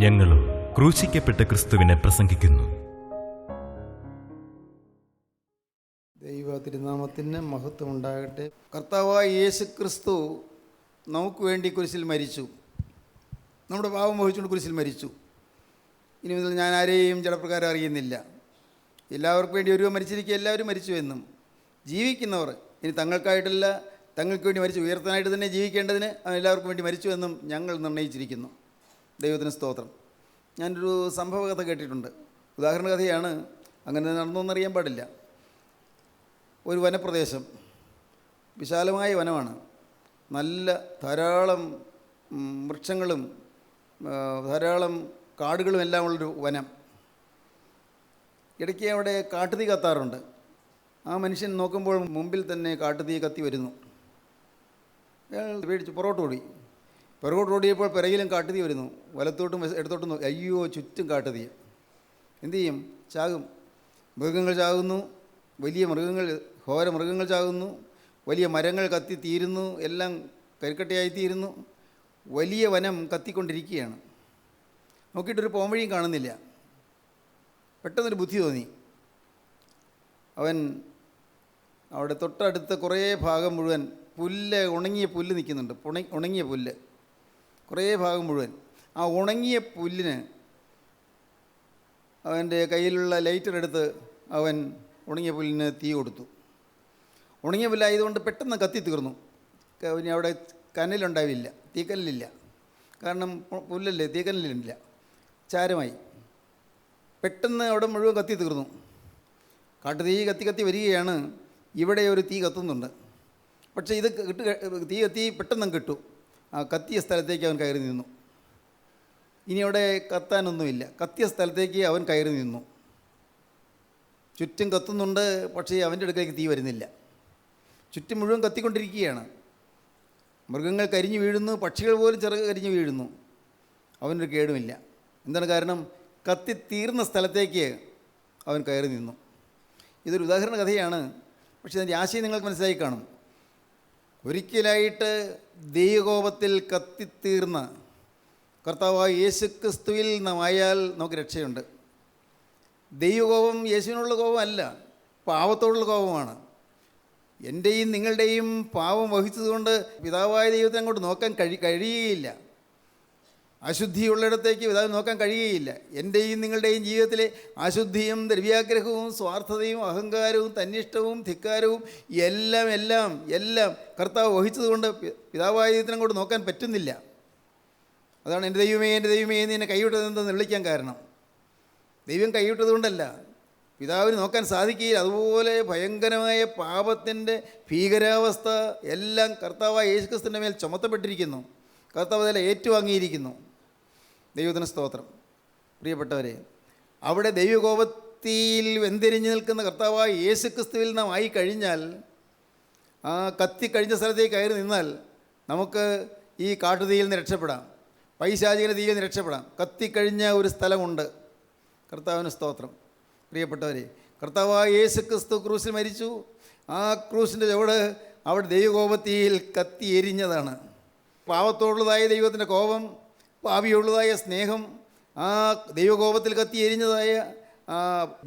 ഞങ്ങളും ക്രൂശിക്കപ്പെട്ട ക്രിസ്തുവിനെ പ്രസംഗിക്കുന്നു. ദൈവ തിരുനാമത്തിന് മഹത്വം ഉണ്ടാകട്ടെ. കർത്താവായ യേശു ക്രിസ്തു നമുക്ക് വേണ്ടി കുരിശിൽ മരിച്ചു. നമ്മുടെ പാപം വഹിച്ചുകൊണ്ട് കുരിശിൽ മരിച്ചു. ഇനി മുതൽ ഞാൻ ആരെയും ജഡപ്രകാരം അറിയുന്നില്ല. എല്ലാവർക്കും വേണ്ടി ഒരുവൻ മരിച്ചിരിക്കുക, എല്ലാവരും മരിച്ചു എന്നും. ജീവിക്കുന്നവർ ഇനി തങ്ങൾക്കായിട്ടല്ല, തങ്ങൾക്ക് വേണ്ടി മരിച്ചു ഉയർത്താനായിട്ട് തന്നെ ജീവിക്കേണ്ടതിന് അവൻ എല്ലാവർക്കും വേണ്ടി മരിച്ചു എന്നും ഞങ്ങൾ നിർണ്ണയിച്ചിരിക്കുന്നു. ദൈവത്തിന് സ്തോത്രം. ഞാനൊരു സംഭവ കഥ കേട്ടിട്ടുണ്ട്. ഉദാഹരണ കഥയാണ്, അങ്ങനെ നടന്നോന്നറിയാൻ പാടില്ല. ഒരു വനപ്രദേശം, വിശാലമായ വനമാണ്, നല്ല ധാരാളം വൃക്ഷങ്ങളും ധാരാളം കാടുകളും എല്ലാം ഉള്ളൊരു വനം. ഇടയ്ക്ക് അവിടെ കാട്ടുതീ കത്താറുണ്ട്. ആ മനുഷ്യൻ നോക്കുമ്പോൾ മുമ്പിൽ തന്നെ കാട്ടുതീ കത്തി വരുന്നു. അയാൾ പേടിച്ച് പുറകോട്ട് ഓടിയപ്പോൾ പിറകിലും കാട്ടുതീ വരുന്നു. വലത്തോട്ടും ഇടത്തോട്ടും അയ്യോ, ചുറ്റും കാട്ടുതീ. എന്തു ചെയ്യും? ചാകും. മൃഗങ്ങൾ ചാകുന്നു, വലിയ മൃഗങ്ങൾ, ഘോര മൃഗങ്ങൾ ചാകുന്നു, വലിയ മരങ്ങൾ കത്തിത്തീരുന്നു, എല്ലാം കരിക്കട്ടയായിത്തീരുന്നു. വലിയ വനം കത്തിക്കൊണ്ടിരിക്കുകയാണ്. നോക്കിയിട്ടൊരു പോംവഴിയും കാണുന്നില്ല. പെട്ടെന്നൊരു ബുദ്ധി തോന്നി. അവൻ അവിടെ തൊട്ടടുത്ത കുറേ ഭാഗം മുഴുവൻ പുല്ല്, ഉണങ്ങിയ പുല്ല് നിൽക്കുന്നുണ്ട്. ഉണങ്ങിയ പുല്ല് കുറേ ഭാഗം മുഴുവൻ. ആ ഉണങ്ങിയ പുല്ലിന് അവൻ്റെ കയ്യിലുള്ള ലൈറ്റർ എടുത്ത് അവൻ ഉണങ്ങിയ പുല്ലിന് തീ കൊടുത്തു. ഉണങ്ങിയ പുല്ലായതുകൊണ്ട് പെട്ടെന്ന് കത്തി തീർന്നു. ഇനി അവിടെ കനലുണ്ടാവില്ല, തീക്കനലില്ല. കാരണം പുല്ലല്ലേ, തീക്കനലില്ല, ചാരമായി. പെട്ടെന്ന് അവിടെ മുഴുവൻ കത്തി തീർന്നു. കാട്ടുതീ കത്തി വരികയാണ്. ഇവിടെ ഒരു തീ കത്തുന്നുണ്ട്. പക്ഷേ ഇത് തീ കത്തി പെട്ടെന്ന് കിട്ടു. ആ കത്തിയ സ്ഥലത്തേക്ക് അവൻ കയറി നിന്നു. ഇനി അവിടെ കത്താനൊന്നുമില്ല. കത്തിയ സ്ഥലത്തേക്ക് അവൻ കയറി നിന്നു. ചുറ്റും കത്തുന്നുണ്ട്, പക്ഷേ അവൻ്റെ അടുക്കലേക്ക് തീ വരുന്നില്ല. ചുറ്റും മുഴുവൻ കത്തിക്കൊണ്ടിരിക്കുകയാണ്. മൃഗങ്ങൾ കരിഞ്ഞു വീഴുന്നു, പക്ഷികൾ പോലും കരിഞ്ഞു വീഴുന്നു. അവനൊരു കേടുമില്ല. എന്താണ് കാരണം? കത്തിത്തീർന്ന സ്ഥലത്തേക്ക് അവൻ കയറി നിന്നു. ഇതൊരു ഉദാഹരണ കഥയാണ്, പക്ഷേ അതിൻ്റെ ആശയം നിങ്ങൾക്ക് മനസ്സിലായി കാണും. ഒരിക്കലായിട്ട് ദൈവകോപത്തിൽ കത്തിത്തീർന്ന കർത്താവായ യേശുക്രിസ്തുവിൽ നാം ആയാൽ നമുക്ക് രക്ഷയുണ്ട്. ദൈവകോപം യേശുവിനുള്ള കോപമല്ല, പാവത്തോടുള്ള കോപമാണ്. എൻ്റെയും നിങ്ങളുടെയും പാവം വഹിച്ചതുകൊണ്ട് പിതാവായ ദൈവത്തെ അങ്ങോട്ട് നോക്കാൻ കഴിയുകയില്ല. അശുദ്ധിയുള്ളിടത്തേക്ക് പിതാവിന് നോക്കാൻ കഴിയുകയില്ല. എൻ്റെയും നിങ്ങളുടെയും ജീവിതത്തിലെ അശുദ്ധിയും ദ്രവ്യാഗ്രഹവും സ്വാർത്ഥതയും അഹങ്കാരവും തന്നിഷ്ടവും ധിക്കാരവും എല്ലാം കർത്താവ് വഹിച്ചതുകൊണ്ട് പിതാവായ ദൈവത്തിന് അങ്ങോട്ട് നോക്കാൻ പറ്റുന്നില്ല. അതാണ് എൻ്റെ ദൈവമേ നീ എന്നെ കൈവിട്ടതെന്ന് വിളിക്കാൻ കാരണം. ദൈവം കൈവിട്ടതുകൊണ്ടല്ല, പിതാവിന് നോക്കാൻ സാധിക്കുകയില്ല. അതുപോലെ ഭയങ്കരമായ പാപത്തിൻ്റെ ഭീകരാവസ്ഥ എല്ലാം കർത്താവായ യേശുക്രിസ്തുവിൻ്റെ മേൽ ചുമത്തപ്പെട്ടിരിക്കുന്നു. കർത്താവ് അതെല്ലാം ഏറ്റുവാങ്ങിയിരിക്കുന്നു. ദൈവത്തിന് സ്തോത്രം. പ്രിയപ്പെട്ടവരെ, അവിടെ ദൈവകോപത്തിൽ വെന്തിരിഞ്ഞ് നിൽക്കുന്ന കർത്താവായ യേശുക്രിസ്തുവിൽ നാം ആയി കഴിഞ്ഞാൽ, ആ കത്തിക്കഴിഞ്ഞ സ്ഥലത്തേക്ക് കയറി നിന്നാൽ നമുക്ക് ഈ കാട്ടുതീയിൽ നിന്ന് രക്ഷപ്പെടാം, പൈശാചിക തീയിൽ നിന്ന് രക്ഷപ്പെടാം. കത്തിക്കഴിഞ്ഞ ഒരു സ്ഥലമുണ്ട്. കർത്താവിന് സ്തോത്രം. പ്രിയപ്പെട്ടവരെ, കർത്താവായ യേശുക്രിസ്തു ക്രൂശിൽ മരിച്ചു. ആ ക്രൂശിൻ്റെ ചുവട് അവിടെ ദൈവകോപത്തിൽ കത്തി എരിഞ്ഞതാണ്. പാവത്തോടുള്ളതായ ദൈവത്തിൻ്റെ കോപം, പാപിയുള്ളതായ സ്നേഹം, ആ ദൈവകോപത്തിൽ കത്തി എരിഞ്ഞതായ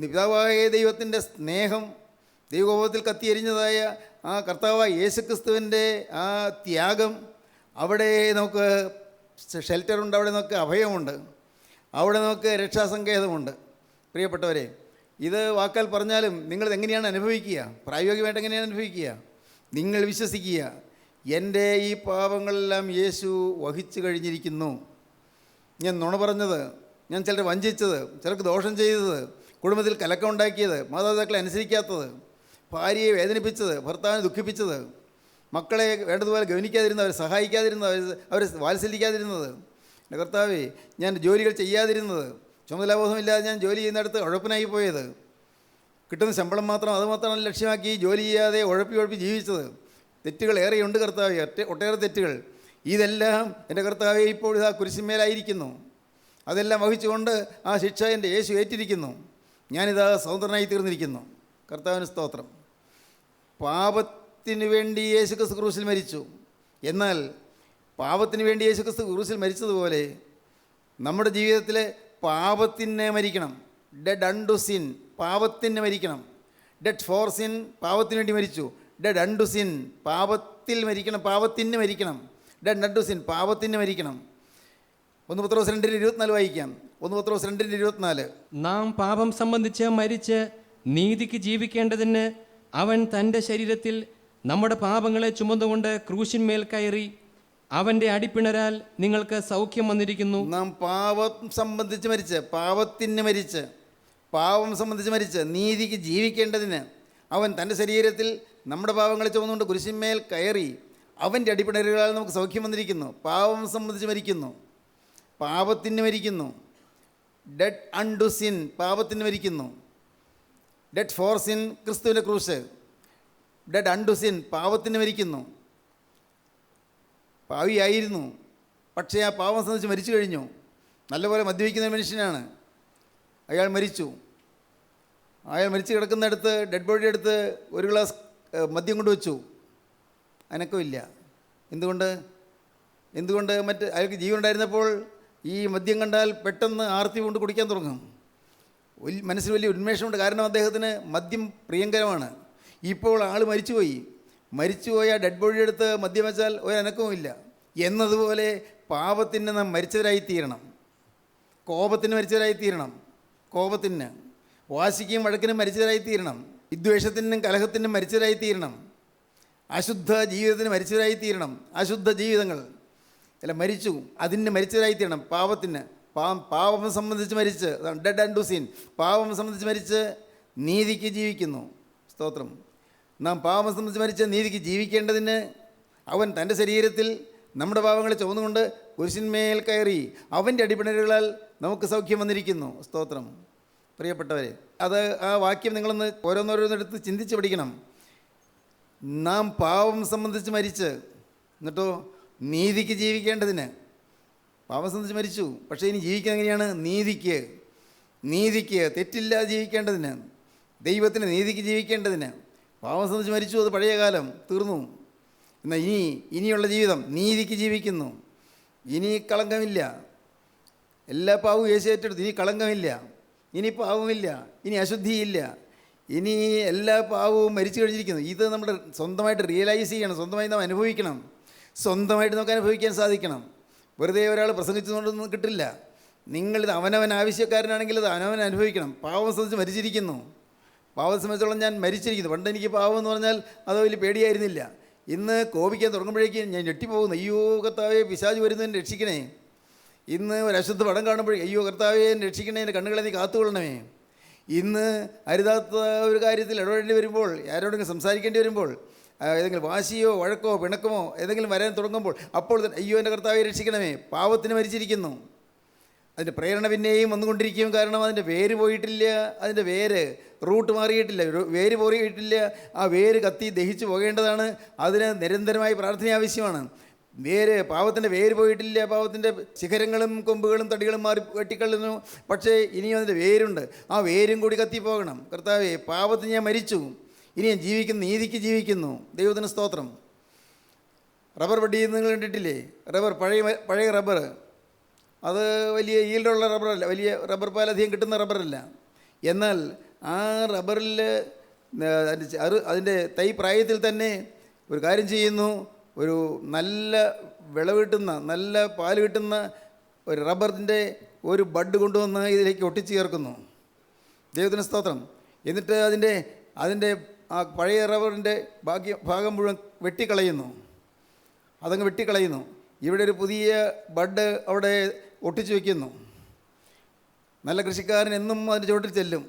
പിതാവായ ദൈവത്തിൻ്റെ സ്നേഹം, ദൈവകോപത്തിൽ കത്തി എരിഞ്ഞതായ ആ കർത്താവായ യേശുക്രിസ്തുവിൻ്റെ ആ ത്യാഗം, അവിടെ നമുക്ക് ഷെൽറ്ററുണ്ട്, അവിടെ നമുക്ക് അഭയമുണ്ട്, അവിടെ നമുക്ക് രക്ഷാസങ്കേതമുണ്ട്. പ്രിയപ്പെട്ടവരെ, ഇത് വാക്കാൽ പറഞ്ഞാലും നിങ്ങളിത് എങ്ങനെയാണ് അനുഭവിക്കുക? പ്രായോഗികമായിട്ട് എങ്ങനെയാണ് അനുഭവിക്കുക? നിങ്ങൾ വിശ്വസിക്കുക, എൻ്റെ ഈ പാപങ്ങളെല്ലാം യേശു വഹിച്ചു കഴിഞ്ഞിരിക്കുന്നു. ഞാൻ നുണ പറഞ്ഞത്, ഞാൻ ചിലരെ വഞ്ചിച്ചത്, ചിലർക്ക് ദോഷം ചെയ്തത്, കുടുംബത്തിൽ കലക്കമുണ്ടാക്കിയത്, മാതാപിതാക്കളെ അനുസരിക്കാത്തത്, ഭാര്യയെ വേദനിപ്പിച്ചത്, ഭർത്താവിനെ ദുഃഖിപ്പിച്ചത്, മക്കളെ വേണ്ടതുപോലെ ഗവനിക്കാതിരുന്നത്, അവരെ സഹായിക്കാതിരുന്നത്, അവരെ വാത്സല്യിക്കാതിരുന്നത്, എൻ്റെ കർത്താവേ, ഞാൻ ജോലികൾ ചെയ്യാതിരുന്നത്, ചുമതലാബോധമില്ലാതെ ഞാൻ ജോലി ചെയ്യുന്നിടത്ത് ഉഴപ്പനായി പോയത്, കിട്ടുന്ന ശമ്പളം മാത്രം അതുമാത്രമാണ് ലക്ഷ്യമാക്കി ജോലി ചെയ്യാതെ ഉഴപ്പി ജീവിച്ചത്, തെറ്റുകൾ ഏറെയുണ്ട് കർത്താവേ, ഒട്ടേറെ തെറ്റുകൾ. ഇതെല്ലാം എൻ്റെ കർത്താവേ ഇപ്പോൾ ഇതാ കുരിശിന്മേലായിരിക്കുന്നു. അതെല്ലാം വഹിച്ചുകൊണ്ട് ആ ശിക്ഷ എൻ്റെ യേശു ഏറ്റിരിക്കുന്നു. ഞാനിതാ സ്വതന്ത്രനായി തീർന്നിരിക്കുന്നു. കർത്താവിന് സ്തോത്രം. പാപത്തിന് വേണ്ടി യേശുക്രിസ്തു ക്രൂശിൽ മരിച്ചു. എന്നാൽ പാപത്തിന് വേണ്ടി യേശുക്രിസ്തു ക്രൂശിൽ മരിച്ചതുപോലെ നമ്മുടെ ജീവിതത്തിൽ പാപത്തിന് മരിക്കണം. ഡെഡ് അൺടു സിൻ, പാപത്തിന് മരിക്കണം. ഡെഡ് ഫോർ സിൻ, പാപത്തിന് വേണ്ടി മരിച്ചു. ഡെഡ് അൺടു സിൻ, പാപത്തിൽ മരിക്കണം, പാപത്തിന് മരിക്കണം. ഡെഡ് അൺടു സിൻ, പാപത്തിന് മരിക്കണം. 1 പത്രോസ് 2:24 വായിക്കാം. 1 പത്രോസ് 2:24. നാം പാപം സംബന്ധിച്ച് മരിച്ച് നീതിക്ക് ജീവിക്കേണ്ടതിന് അവൻ തൻ്റെ ശരീരത്തിൽ നമ്മുടെ പാപങ്ങളെ ചുമന്നുകൊണ്ട് ക്രൂശിന്മേൽ കയറി അവൻ്റെ അടിപ്പിണരാൽ നിങ്ങൾക്ക് സൗഖ്യം വന്നിരിക്കുന്നു. നാം പാപം സംബന്ധിച്ച് മരിച്ച്, പാപത്തിന് മരിച്ച്, പാപം സംബന്ധിച്ച് മരിച്ച് നീതിക്ക് ജീവിക്കേണ്ടതിന് അവൻ തൻ്റെ ശരീരത്തിൽ നമ്മുടെ പാപങ്ങളെ ചുമന്നുകൊണ്ട് കുരിശിന്മേൽ കയറി അവൻ്റെ അടിപ്പിണരുകളാൽ നമുക്ക് സൗഖ്യം വന്നിരിക്കുന്നു. പാപം സംബന്ധിച്ച് മരിക്കുന്നു, പാപത്തിന് മരിക്കുന്നു. ഡെഡ് അൺടു സിൻ, പാപത്തിന് മരിക്കുന്നു. ഡെഡ് ഫോർ സിൻ, ക്രിസ്തുവിൻ്റെ ക്രൂശ്. ഡെഡ് അൺടു സിൻ, പാപത്തിന് മരിക്കുന്നു. പാവിയായിരുന്നു, പക്ഷേ ആ പാപം സംബന്ധിച്ച് മരിച്ചു കഴിഞ്ഞു. നല്ലപോലെ മദ്യപിക്കുന്ന മനുഷ്യനാണ്, അയാൾ മരിച്ചു. അയാൾ മരിച്ചു കിടക്കുന്നിടത്ത്, ഡെഡ് ബോഡി എടുത്ത് ഒരു ഗ്ലാസ് മദ്യം കൊണ്ടുവച്ചു. അനക്കമില്ല. എന്തുകൊണ്ട് അയാൾക്ക് ജീവൻ ഉണ്ടായിരുന്നപ്പോൾ ഈ മദ്യം കണ്ടാൽ പെട്ടെന്ന് ആർത്തി കൊണ്ട് കുടിക്കാൻ തുടങ്ങും. മനസ്സിൽ വലിയ ഉന്മേഷമുണ്ട്, കാരണം അദ്ദേഹത്തിന് മദ്യം പ്രിയങ്കരമാണ്. ഇപ്പോൾ ആൾ മരിച്ചുപോയി ആ ഡെഡ് ബോഡി എടുത്ത് മദ്യം വെച്ചാൽ ഒരനക്കവുമില്ല. എന്നതുപോലെ പാപത്തിന് നാം മരിച്ചവരായിത്തീരണം, കോപത്തിന് മരിച്ചവരായിത്തീരണം, കോപത്തിന്, വാശിക്കും വഴക്കിനും മരിച്ചവരായിത്തീരണം, വിദ്വേഷത്തിനും കലഹത്തിനും മരിച്ചവരായിത്തീരണം, അശുദ്ധ ജീവിതത്തിന് മരിച്ചവരായിത്തീരണം. അശുദ്ധ ജീവിതങ്ങൾ അല്ല, മരിച്ചു, അതിന് മരിച്ചവരായിത്തീരണം. പാപം സംബന്ധിച്ച് മരിച്ച്, ഡെഡ് അൺടു സിൻ, പാപം സംബന്ധിച്ച് മരിച്ച് നീതിക്ക് ജീവിക്കുന്നു. സ്തോത്രം. നാം പാപം സംബന്ധിച്ച് മരിച്ച് നീതിക്ക് ജീവിക്കേണ്ടതിന് അവൻ തൻ്റെ ശരീരത്തിൽ നമ്മുടെ പാപങ്ങളെ ചുമന്നുകൊണ്ട് കുരിശിന്മേൽ കയറി അവൻ്റെ അടിപ്പിണരുകളാൽ നമുക്ക് സൗഖ്യം വന്നിരിക്കുന്നു. സ്തോത്രം. പ്രിയപ്പെട്ടവരെ, ആ വാക്യം നിങ്ങളൊന്ന് ഓരോന്നോരോന്നെടുത്ത് ചിന്തിച്ച് പഠിക്കണം. നാം പാപം സംബന്ധിച്ച് മരിച്ച്, എന്നിട്ടോ നീതിക്ക് ജീവിക്കേണ്ടതിന്. പാപം സംബന്ധിച്ച് മരിച്ചു, പക്ഷേ ഇനി ജീവിക്കുന്നത് എങ്ങനെയാണ്? നീതിക്ക് തെറ്റില്ലാതെ ജീവിക്കേണ്ടതിന്, ദൈവത്തിന് നീതിക്ക് ജീവിക്കേണ്ടതിന്. പാപം സംബന്ധിച്ച് മരിച്ചു, അത് പഴയ കാലം, തീർന്നു. എന്നാൽ ഇനിയുള്ള ജീവിതം നീതിക്ക് ജീവിക്കുന്നു. ഇനി കളങ്കമില്ല, എല്ലാ പാവവും യേശു ഏറ്റെടുത്തു. ഇനി കളങ്കമില്ല, ഇനി പാവമില്ല, ഇനി അശുദ്ധിയില്ല, ഇനി എല്ലാ പാവവും മരിച്ചു കഴിഞ്ഞിരിക്കുന്നു. ഇത് നമ്മുടെ സ്വന്തമായിട്ട് റിയലൈസ് ചെയ്യണം, സ്വന്തമായി നാം അനുഭവിക്കണം, സ്വന്തമായിട്ട് നമുക്ക് അനുഭവിക്കാൻ സാധിക്കണം. വെറുതെ ഒരാൾ പ്രസംഗിച്ചുകൊണ്ടൊന്നും കിട്ടില്ല. നിങ്ങളിത് അവനവൻ ആവശ്യക്കാരനാണെങ്കിൽ അത് അവനവൻ അനുഭവിക്കണം. പാവം സംബന്ധിച്ച് മരിച്ചിരിക്കുന്നു, പാവം സംബന്ധിച്ചോളം ഞാൻ മരിച്ചിരിക്കുന്നു. പണ്ട് എനിക്ക് പാവം എന്ന് പറഞ്ഞാൽ അത് വലിയ പേടിയായിരുന്നില്ല. ഇന്ന് കോപിക്കാൻ തുടങ്ങുമ്പോഴേക്കും ഞാൻ ഞെട്ടിപ്പോകുന്നു. അയ്യോ കർത്താവേ, പിശാച് വരുന്നതിന് രക്ഷിക്കണേ. ഇന്ന് ഒരു അശുദ്ധ പടം കാണുമ്പോഴേക്കും അയ്യോ കർത്താവേ, രക്ഷിക്കണേ, എൻ്റെ കണ്ണുകളെ നീ കാത്തുകൊള്ളണമേ. ഇന്ന് അരുതാത്ത ഒരു കാര്യത്തിൽ ഇടപെടേണ്ടി വരുമ്പോൾ, ആരോടെങ്കിലും സംസാരിക്കേണ്ടി വരുമ്പോൾ, ഏതെങ്കിലും വാശിയോ വഴക്കോ പിണക്കമോ ഏതെങ്കിലും വരാൻ തുടങ്ങുമ്പോൾ അപ്പോൾ അയ്യോ എൻ്റെ കർത്താവെ രക്ഷിക്കണമേ, പാവത്തിന് മരിച്ചിരിക്കുന്നു. അതിൻ്റെ പ്രേരണ പിന്നെയും വന്നുകൊണ്ടിരിക്കും. കാരണം അതിൻ്റെ വേര് പോയിട്ടില്ല, അതിൻ്റെ റൂട്ട് മാറിയിട്ടില്ല, വേര് പോറിയിട്ടില്ല. ആ വേര് കത്തി ദഹിച്ചു പോകേണ്ടതാണ്. അതിന് നിരന്തരമായി പ്രാർത്ഥന ആവശ്യമാണ്. പാവത്തിൻ്റെ വേര് പോയിട്ടില്ല. പാവത്തിൻ്റെ ശിഖരങ്ങളും കൊമ്പുകളും തടികളും മാറി വെട്ടിക്കളയുന്നു. പക്ഷേ ഇനിയും അതിൻ്റെ വേരുണ്ട്. ആ വേരും കൂടി കത്തിപ്പോകണം. കർത്താവേ, പാവത്തിന് ഞാൻ മരിച്ചു, ഇനി ഞാൻ ജീവിക്കുന്നു, നീതിക്ക് ജീവിക്കുന്നു. ദൈവത്തിന് സ്തോത്രം. റബ്ബർ വെടി നിങ്ങൾ കണ്ടിട്ടില്ലേ? പഴയ റബ്ബർ, അത് വലിയ ഈൽഡുള്ള റബ്ബറല്ല, വലിയ റബ്ബർ പാലധികം കിട്ടുന്ന റബ്ബറല്ല. എന്നാൽ ആ റബ്ബറിൽ അതിൻ്റെ തൈ പ്രായത്തിൽ തന്നെ ഒരു കാര്യം ചെയ്യുന്നു. ഒരു നല്ല വിളവ് കിട്ടുന്ന, നല്ല പാല് കിട്ടുന്ന ഒരു റബ്ബറിൻ്റെ ഒരു ബഡ് കൊണ്ടുവന്ന് ഇതിലേക്ക് ഒട്ടിച്ച് ചേർക്കുന്നു. ദൈവത്തിന് സ്തോത്രം. എന്നിട്ട് അതിൻ്റെ ആ പഴയ റബ്ബറിൻ്റെ ഭാഗം മുഴുവൻ വെട്ടിക്കളയുന്നു. അതങ്ങ് വെട്ടിക്കളയുന്നു. ഇവിടെ ഒരു പുതിയ ബഡ് അവിടെ ഒട്ടിച്ചു വയ്ക്കുന്നു. നല്ല കൃഷിക്കാരൻ എന്നും അതിൻ്റെ ചുവട്ടിൽ ചെല്ലും,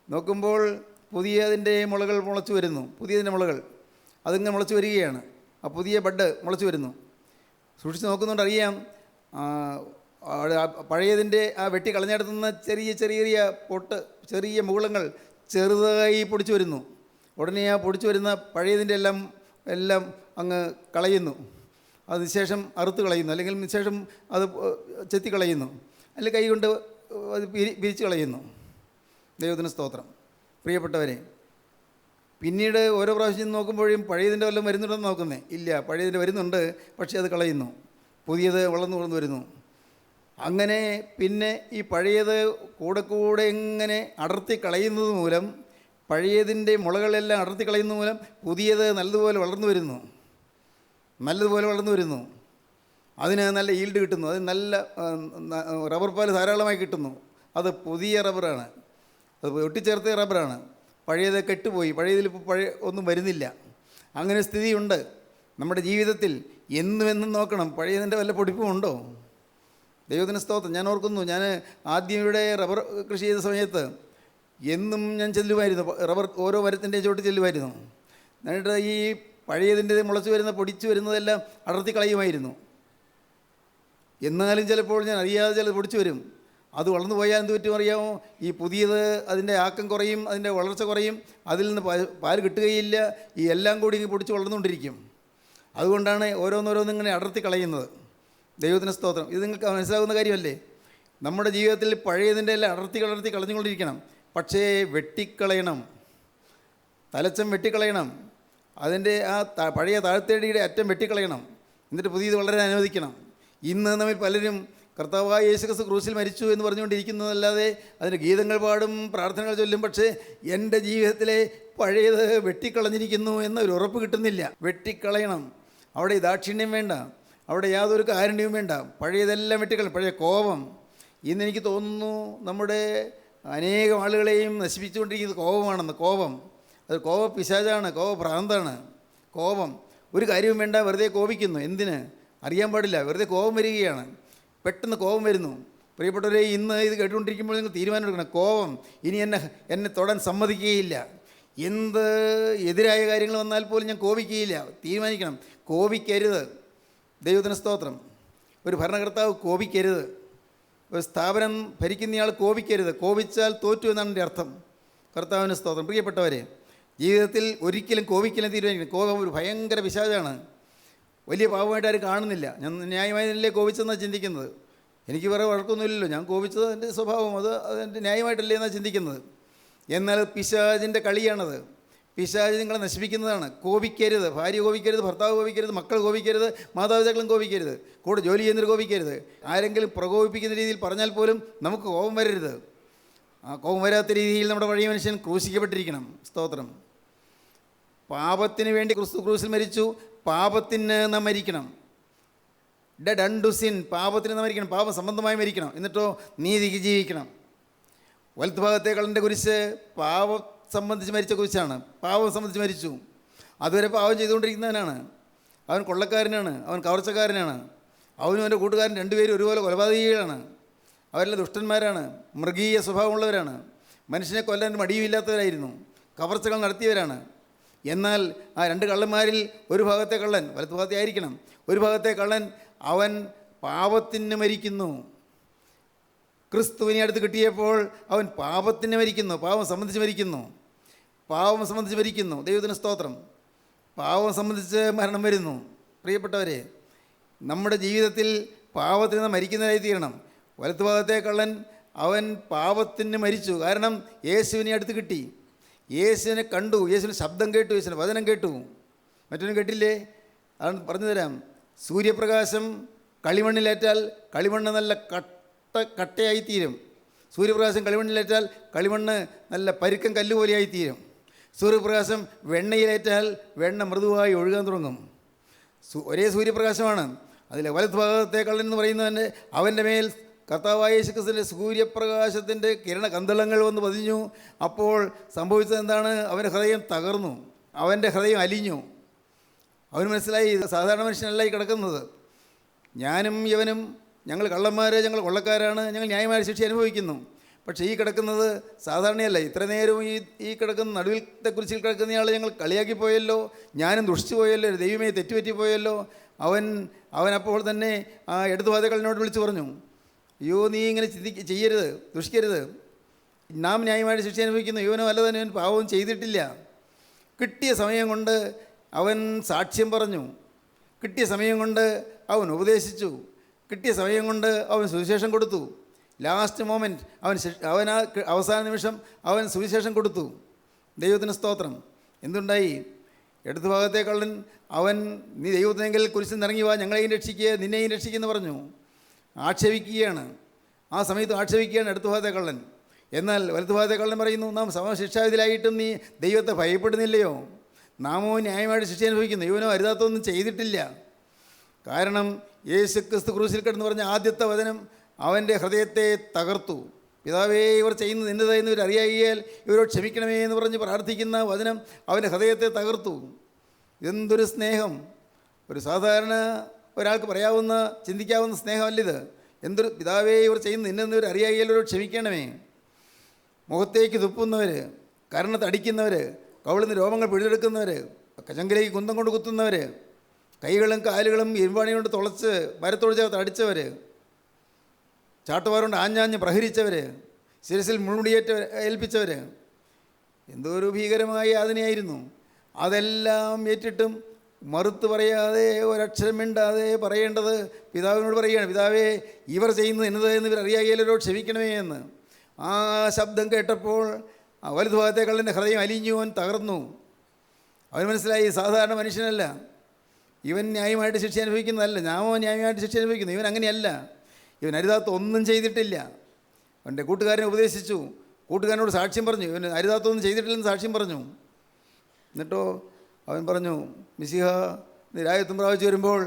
നോക്കുമ്പോൾ അതിൻ്റെ മുളകൾ മുളച്ചു വരുന്നു. പുതിയതിൻ്റെ മുളകൾ അതിങ്ങനെ മുളച്ചു വരികയാണ്. ആ പുതിയ ബഡ് മുളച്ചു വരുന്നു. സൂക്ഷിച്ച് നോക്കുന്നുണ്ട് അറിയാം, പഴയതിൻ്റെ ആ വെട്ടി കളഞ്ഞെടുത്തുന്ന ചെറിയ പൊട്ട്, ചെറിയ മുകുളങ്ങൾ ചെറുതായി പൊടിച്ചു വരുന്നു. ഉടനെ ആ പൊടിച്ചു വരുന്ന പഴയതിൻ്റെ എല്ലാം അങ്ങ് കളയുന്നു. അതിനുശേഷം അറുത്ത് കളയുന്നു, അല്ലെങ്കിൽ ശേഷം അത് ചെത്തി കളയുന്നു, അല്ലെങ്കിൽ കൈ കൊണ്ട് അത് പിരിച്ച് കളയുന്നു. ദൈവത്തിന് സ്തോത്രം. പ്രിയപ്പെട്ടവരെ, പിന്നീട് ഓരോ പ്രാവശ്യം നോക്കുമ്പോഴും പഴയതിൻ്റെ വല്ലതും വരുന്നുണ്ടെന്ന് നോക്കുന്നേ ഇല്ല. പഴയതിൻ്റെ വരുന്നുണ്ട്, പക്ഷേ അത് കളയുന്നു. പുതിയത് വളർന്നു വരുന്നു. അങ്ങനെ പിന്നെ ഈ പഴയത് കൂടെ കൂടെ ഇങ്ങനെ അടർത്തി കളയുന്നത് മൂലം, പഴയതിൻ്റെ മുളകളെല്ലാം അടർത്തി കളയുന്നത് മൂലം പുതിയത് നല്ലതുപോലെ വളർന്നു വരുന്നു. അതിന് നല്ല ഈൽഡ് കിട്ടുന്നു, അതിന് നല്ല റബ്ബർ പാൽ ധാരാളമായി കിട്ടുന്നു. അത് പുതിയ റബ്ബറാണ്, അത് ഒട്ടിച്ചേർത്ത റബ്ബറാണ്. പഴയത് കെട്ടുപോയി, പഴയതിലിപ്പോൾ പഴയ ഒന്നും വരുന്നില്ല. അങ്ങനെ സ്ഥിതിയുണ്ട് നമ്മുടെ ജീവിതത്തിൽ. എന്നും നോക്കണം, പഴയതിൻ്റെ വല്ല പൊടിപ്പുമുണ്ടോ? ദൈവത്തിന് സ്തോത്രം. ഞാൻ ഓർക്കുന്നു, ഞാൻ ആദ്യം ഇവിടെ റബ്ബർ കൃഷി ചെയ്ത സമയത്ത് എന്നും ഞാൻ ചെല്ലുമായിരുന്നു, റബ്ബർ ഓരോ മരത്തിൻ്റെ ചോട്ട് ചെല്ലുമായിരുന്നു. എന്നിട്ട് ഈ പഴയതിൻ്റെ മുളച്ച് വരുന്ന പൊടിച്ച് വരുന്നതെല്ലാം അടർത്തി കളയുമായിരുന്നു. എന്നാലും ചിലപ്പോൾ ഞാൻ അറിയാതെ ചിലത് പൊടിച്ചു വരും. അത് വളർന്നു പോയാൽ എന്ത് പറ്റും അറിയാമോ? ഈ പുതിയത് അതിൻ്റെ ആക്കം കുറയും, അതിൻ്റെ വളർച്ച കുറയും, അതിൽ നിന്ന് പാൽ കിട്ടുകയില്ല. ഈ എല്ലാം കൂടി ഇങ്ങനെ പൊടിച്ച് വളർന്നുകൊണ്ടിരിക്കും. അതുകൊണ്ടാണ് ഓരോന്നിങ്ങനെ അടർത്തി കളയുന്നത്. ദൈവത്തിന് സ്തോത്രം. ഇത് നിങ്ങൾക്ക് മനസ്സിലാകുന്ന കാര്യമല്ലേ? നമ്മുടെ ജീവിതത്തിൽ പഴയതിൻ്റെ എല്ലാം അടർത്തി കളഞ്ഞുകൊണ്ടിരിക്കണം. പക്ഷേ വെട്ടിക്കളയണം, തലച്ചം വെട്ടിക്കളയണം. അതിൻ്റെ ആ പഴയ താഴ്ത്തേടിയുടെ അറ്റം വെട്ടിക്കളയണം. എന്നിട്ട് പുതിയത് വളരാൻ അനുവദിക്കണം. ഇന്ന് നമ്മിൽ പലരും കർത്താവായ യേശുക്രിസ്തു ക്രൂശിൽ മരിച്ചു എന്ന് പറഞ്ഞുകൊണ്ടിരിക്കുന്നതല്ലാതെ അതിൻ്റെ ഗീതങ്ങൾ പാടും, പ്രാർത്ഥനകൾ ചൊല്ലും. പക്ഷേ എൻ്റെ ജീവിതത്തിലെ പഴയത് വെട്ടിക്കളഞ്ഞിരിക്കുന്നു എന്നൊരു ഉറപ്പ് കിട്ടുന്നില്ല. വെട്ടിക്കളയണം. അവിടെ ദാക്ഷിണ്യം വേണ്ട, അവിടെ യാതൊരു കാരുണ്യവും വേണ്ട. പഴയതെല്ലാം വെട്ടിക്കളയും. പഴയ കോപം, ഇന്നെനിക്ക് തോന്നുന്നു നമ്മുടെ അനേകം ആളുകളെയും നശിപ്പിച്ചുകൊണ്ടിരിക്കുന്നത് കോപമാണെന്ന്. അത് പിശാചാണ്, ഭ്രാന്താണ്. കോപം ഒരു കാര്യവും വേണ്ട, വെറുതെ കോപിക്കുന്നു. എന്തിന് അറിയാൻ പാടില്ല, വെറുതെ കോപം വരികയാണ്. പെട്ടെന്ന് കോപം വരുന്നു. പ്രിയപ്പെട്ടവരെ, ഇന്ന് ഇത് കേട്ടുകൊണ്ടിരിക്കുമ്പോൾ നിങ്ങൾ തീരുമാനം എടുക്കണം. കോപം ഇനി എന്നെ തൊടാൻ സമ്മതിക്കുകയില്ല. എന്ത് എതിരായ കാര്യങ്ങൾ വന്നാൽ പോലും ഞാൻ കോപിക്കുകയില്ല. തീരുമാനിക്കണം, കോപിക്കരുത്. ദൈവത്തിന് സ്തോത്രം. ഒരു ഭരണകർത്താവ് കോപിക്കരുത്. ഒരു സ്ഥാപനം ഭരിക്കുന്നയാൾ കോപിക്കരുത്. കോപിച്ചാൽ തോറ്റു എന്നാണ് എൻ്റെ അർത്ഥം. കർത്താവിന് സ്തോത്രം. പ്രിയപ്പെട്ടവരെ, ജീവിതത്തിൽ ഒരിക്കലും കോപിക്കലും തീരുമാനിക്കണം. കോപം ഒരു ഭയങ്കര പിശാചാണ്. വലിയ പാപമായിട്ട് ആരും കാണുന്നില്ല. ഞാൻ ന്യായമായതല്ലേ കോപിച്ചെന്നാണ് ചിന്തിക്കുന്നത്. എനിക്ക് വേറെ വഴക്കൊന്നുമില്ലല്ലോ, ഞാൻ കോപിച്ചത് എൻ്റെ സ്വഭാവം, അതെൻ്റെ ന്യായമായിട്ടല്ലേ എന്നാണ് ചിന്തിക്കുന്നത്. എന്നാൽ പിശാചിൻ്റെ കളിയാണത്. പിശാച് നിങ്ങളെ നശിപ്പിക്കുന്നതാണ്. കോപിക്കരുത്. ഭാര്യ കോപിക്കരുത്, ഭർത്താവ് കോപിക്കരുത്, മക്കൾ കോപിക്കരുത്, മാതാപിതാക്കളും കോപിക്കരുത്, കൂടെ ജോലി ചെയ്യുന്നവർ കോപിക്കരുത്. ആരെങ്കിലും പ്രകോപിപ്പിക്കുന്ന രീതിയിൽ പറഞ്ഞാൽ പോലും നമുക്ക് കോപം വരരുത്. ആ കോപം വരാത്ത രീതിയിൽ നമ്മുടെ പഴയ മനുഷ്യൻ ക്രൂശിക്കപ്പെട്ടിരിക്കണം. സ്തോത്രം. പാപത്തിന് വേണ്ടി ക്രൂശിൽ മരിച്ചു. പാപത്തിന് നാം മരിക്കണം. Dead unto sin. പാപത്തിന് നാം മരിക്കണം, പാപം സംബന്ധമായി മരിക്കണം. എന്നിട്ടോ നീതിക്ക് ജീവിക്കണം. വലത്ത് ഭാഗത്തെ കള്ളൻ്റെ കുരിശ് പാപം സംബന്ധിച്ച് മരിച്ച കുരിശാണ്. പാപം സംബന്ധിച്ച് മരിച്ചു. അതുവരെ പാപം ചെയ്തുകൊണ്ടിരിക്കുന്നവനാണ്. അവൻ കൊള്ളക്കാരനാണ്, അവൻ കവർച്ചക്കാരനാണ്. അവനും അവൻ്റെ കൂട്ടുകാരൻ രണ്ടുപേരും ഒരുപോലെ കൊലപാതകികളാണ്. അവരെല്ലാം ദുഷ്ടന്മാരാണ്, മൃഗീയ സ്വഭാവമുള്ളവരാണ്, മനുഷ്യനെ കൊല്ലാൻ മടിയുമില്ലാത്തവരായിരുന്നു, കവർച്ചകൾ നടത്തിയവരാണ്. എന്നാൽ ആ രണ്ട് കള്ളന്മാരിൽ ഒരു ഭാഗത്തെ കള്ളൻ, വലത്ത് ഭാഗത്തെ ആയിരിക്കണം, ഒരു ഭാഗത്തെ കള്ളൻ അവൻ പാപത്തിന് മരിക്കുന്നു. ക്രിസ്തുവിനെ അടുത്ത് കിട്ടിയപ്പോൾ അവൻ പാപത്തിന് മരിക്കുന്നു, പാപം സംബന്ധിച്ച് മരിക്കുന്നു. ദൈവത്തിന് സ്തോത്രം. പാപം സംബന്ധിച്ച് മരണം വരുന്നു. പ്രിയപ്പെട്ടവരെ, നമ്മുടെ ജീവിതത്തിൽ പാപത്തിൽ നിന്ന് മരിക്കുന്നതായി തീരണം. വലത്ത് ഭാഗത്തെ കള്ളൻ അവൻ പാപത്തിന് മരിച്ചു. കാരണം യേശുവിനെ അടുത്ത് കിട്ടി, യേശുവിനെ കണ്ടു, യേശുവിൻ്റെ ശബ്ദം കേട്ടു, യേശുവിൻ്റെ വചനം കേട്ടു. മറ്റൊന്നും കേട്ടില്ലേ? അതാണ് പറഞ്ഞു തരാം. സൂര്യപ്രകാശം കളിമണ്ണിലേറ്റാൽ കളിമണ്ണ് നല്ല കട്ടയായിത്തീരും. സൂര്യപ്രകാശം കളിമണ്ണിലേറ്റാൽ കളിമണ്ണ് നല്ല പരുക്കൻ കല്ലുപോലെയായിത്തീരും. സൂര്യപ്രകാശം വെണ്ണയിലേറ്റാൽ വെണ്ണ മൃദുവായി ഒഴുകാൻ തുടങ്ങും. ഒരേ സൂര്യപ്രകാശമാണ്. അതിലെ വലത്ത് ഭാഗത്തെ കള്ളൻ എന്ന് പറയുന്നവൻ്റെ അവൻ്റെ മേൽ കർത്താവായ യേശുക്രിസ്തുവിൻ്റെ സൂര്യപ്രകാശത്തിൻ്റെ കിരണകന്തളങ്ങൾ വന്ന് പതിഞ്ഞു. അപ്പോൾ സംഭവിച്ചത് എന്താണ്? അവൻ്റെ ഹൃദയം തകർന്നു, അവൻ്റെ ഹൃദയം അലിഞ്ഞു. അവന് മനസ്സിലായി, സാധാരണ മനുഷ്യനല്ല ഈ കിടക്കുന്നത്. ഞാനും ഇവനും, ഞങ്ങൾ കള്ളന്മാർ, ഞങ്ങൾ കൊള്ളക്കാരാണ്, ഞങ്ങൾ ന്യായമായ ശിക്ഷ അനുഭവിക്കുന്നു. പക്ഷേ ഈ കിടക്കുന്നത് സാധാരണയല്ല. ഇത്ര നേരവും ഈ കിടക്കുന്ന നടുവിലത്തെക്കുറിച്ച് കിടക്കുന്നയാൾ ഞങ്ങൾ കളിയാക്കിപ്പോയല്ലോ, ഞാനും ദുഷിച്ചു പോയല്ലോ, ദൈവമേ തെറ്റുപറ്റിപ്പോയല്ലോ. അവൻ അപ്പോൾ തന്നെ ആ ഇടതുഭാഗക്കളിനോട് വിളിച്ചു പറഞ്ഞു, അയ്യോ നീ ഇങ്ങനെ ചെയ്യരുത്, ദുഷിക്കരുത്, നാം ന്യായമായിട്ട് ശിക്ഷ അനുഭവിക്കുന്നു, ഇവനോ അല്ലതന്നെ ഇവൻ പാവവും ചെയ്തിട്ടില്ല. കിട്ടിയ സമയം കൊണ്ട് അവൻ സാക്ഷ്യം പറഞ്ഞു, കിട്ടിയ സമയം കൊണ്ട് അവൻ ഉപദേശിച്ചു, കിട്ടിയ സമയം കൊണ്ട് അവൻ സുവിശേഷം കൊടുത്തു. ലാസ്റ്റ് മൊമെൻറ്റ് അവൻ ആ അവസാന നിമിഷം അവൻ സുവിശേഷം കൊടുത്തു. ദൈവത്തിന് സ്തോത്രം. എന്തുണ്ടായി? ഇടതു ഭാഗത്തെ കള്ളൻ അവൻ, നീ ദൈവത്തിനെങ്കിൽ കുരിശിൽ നിറങ്ങി വാ, ഞങ്ങളെയും രക്ഷിക്കുക, നിന്നെയും രക്ഷിക്കുമെന്ന് പറഞ്ഞു. ആക്ഷേപിക്കുകയാണ്. ആ സമയത്ത് ആക്ഷേപിക്കുകയാണ് ഇടതുഭാഗത്തെ കള്ളൻ. എന്നാൽ വലതുഭാഗത്തെ കള്ളൻ പറയുന്നു, നാം സമശിക്ഷാവിധിയിലായിട്ടും നീ ദൈവത്തെ ഭയപ്പെടുന്നില്ലയോ? നാമോ ന്യായമായിട്ട് ശിക്ഷ അനുഭവിക്കുന്നു, ഇവനോ അരുതാത്തൊന്നും ചെയ്തിട്ടില്ല. കാരണം യേശുക്രിസ്തു ക്രൂശിൽ കിടന്ന് പറഞ്ഞ ആദ്യത്തെ വചനം അവൻ്റെ ഹൃദയത്തെ തകർത്തു. പിതാവേ, ഇവർ ചെയ്യുന്നത് എന്നതായെന്ന് ഇവർ അറിയായിയാൽ ഇവരോട് ക്ഷമിക്കണമേ എന്ന് പറഞ്ഞ് പ്രാർത്ഥിക്കുന്ന വചനം അവൻ്റെ ഹൃദയത്തെ തകർത്തു. എന്തൊരു സ്നേഹം! ഒരു സാധാരണ ഒരാൾക്ക് പറയാവുന്ന ചിന്തിക്കാവുന്ന സ്നേഹമല്ലിത്. എന്തൊരു പിതാവേ, ഇവർ ചെയ്യുന്നത് ഇന്നവർ അറിയായിയാൽ ഇവരോട് ക്ഷമിക്കണമേ. മുഖത്തേക്ക് തുപ്പുന്നവർ, കരണത്തടിക്കുന്നവർ, കവിളിന്ന് രോമങ്ങൾ പിഴുതെടുക്കുന്നവർ, ചങ്കിലേക്ക് കുന്തം കൊണ്ട് കുത്തുന്നവർ, കൈകളും കാലുകളും ഇരുമ്പാണി കൊണ്ട് തുളച്ച് മരത്തോട് ചേർത്ത് അടിച്ചവർ, ചാട്ടുവാറുകൊണ്ട് ആഞ്ഞാഞ്ഞ് പ്രഹരിച്ചവർ, ശിരസിൽ മുൾമുടിയേറ്റ് ഏൽപ്പിച്ചവർ, എന്തോ ഒരു ഭീകരമായ യാതനയായിരുന്നു. അതെല്ലാം ഏറ്റിട്ടും മറുത്ത് പറയാതെ ഒരക്ഷരം മിണ്ടാതെ പറയേണ്ടത് പിതാവിനോട് പറയുകയാണ്, പിതാവേ, ഇവർ ചെയ്യുന്നത് എന്നതെന്ന് ഇവർ അറിയാകില്ലല്ലോ, ക്ഷമിക്കണമേ എന്ന്. ആ ശബ്ദം കേട്ടപ്പോൾ വലതുഭാഗത്തെ കള്ളൻ്റെ ഹൃദയം അലിഞ്ഞു, അവൻ തകർന്നു. അവൻ മനസ്സിലായി, സാധാരണ മനുഷ്യനല്ല ഇവൻ, ന്യായമായിട്ട് ശിക്ഷ അനുഭവിക്കുന്നതല്ല, ഞാമോ ന്യായമായിട്ട് ശിക്ഷ അനുഭവിക്കുന്നു. ഇവൻ അങ്ങനെയല്ല, ഇവൻ അരുതാത്ത ഒന്നും ചെയ്തിട്ടില്ല. അവൻ്റെ കൂട്ടുകാരനെ ഉപദേശിച്ചു, കൂട്ടുകാരനോട് സാക്ഷ്യം പറഞ്ഞു, ഇവൻ അരുതാത്തൊന്നും ചെയ്തിട്ടില്ലെന്ന് സാക്ഷ്യം പറഞ്ഞു. എന്നിട്ടോ അവൻ പറഞ്ഞു, മിശിഹ, നീ രാജ്യത്വം പ്രാപിച്ചു വരുമ്പോൾ